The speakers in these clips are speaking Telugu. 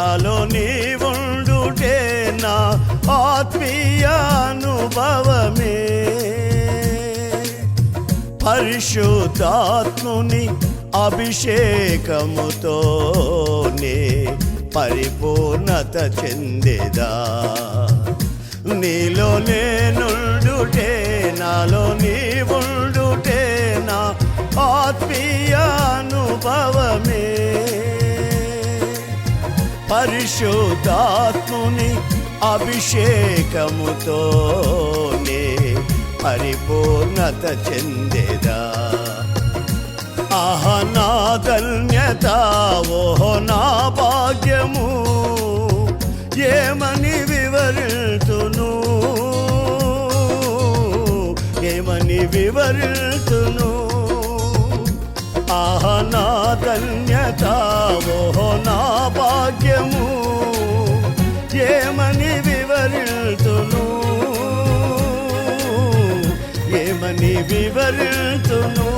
నాలో నీవుండుటే నా ఆత్మీయ అనుభవమే. పరిశుద్ధాత్ముని అభిషేకముతోనే పరిపూర్ణత చెందేదా. నీలో నేనుండుటే నాలో నీవుండుటే నా ఆత్మీయ అనుభవమే. పరిశుద్ధాత్ముని అభిషేకముతోనే పరిపూర్ణత చెందేదా. ఆహా నా ధన్యత ఓహో నా భాగ్యము ఏమని వివరితును, ఏమని వివరితును. ఆహా నా ధన్యత ఓహో నా భాగ్యము ఏమని వివరితును, ఏమని వివరితును.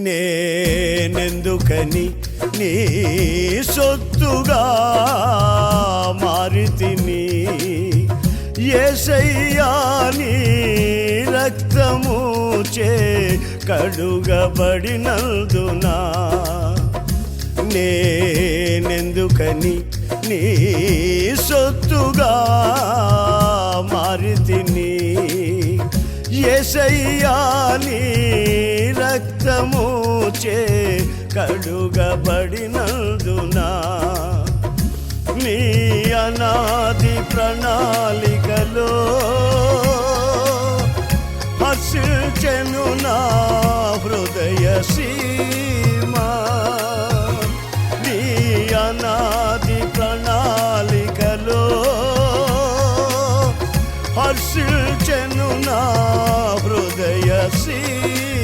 నేనెందుకని నీ సొత్తుగా మారితిని, యేసయ్యా నీ రక్తము చే కడుగబడినందునా. నేనెందుకని నీ సొత్తుగా మారితిని, యేసయ్యా నీ రక్తము చే కడుగబడినందునా. నీ అనాది ప్రణాళికలో హర్షించెను నా హృదయ సీమా. నీ అనాది ప్రణాళికలో హర్షించెను నా హృదయ సీమా.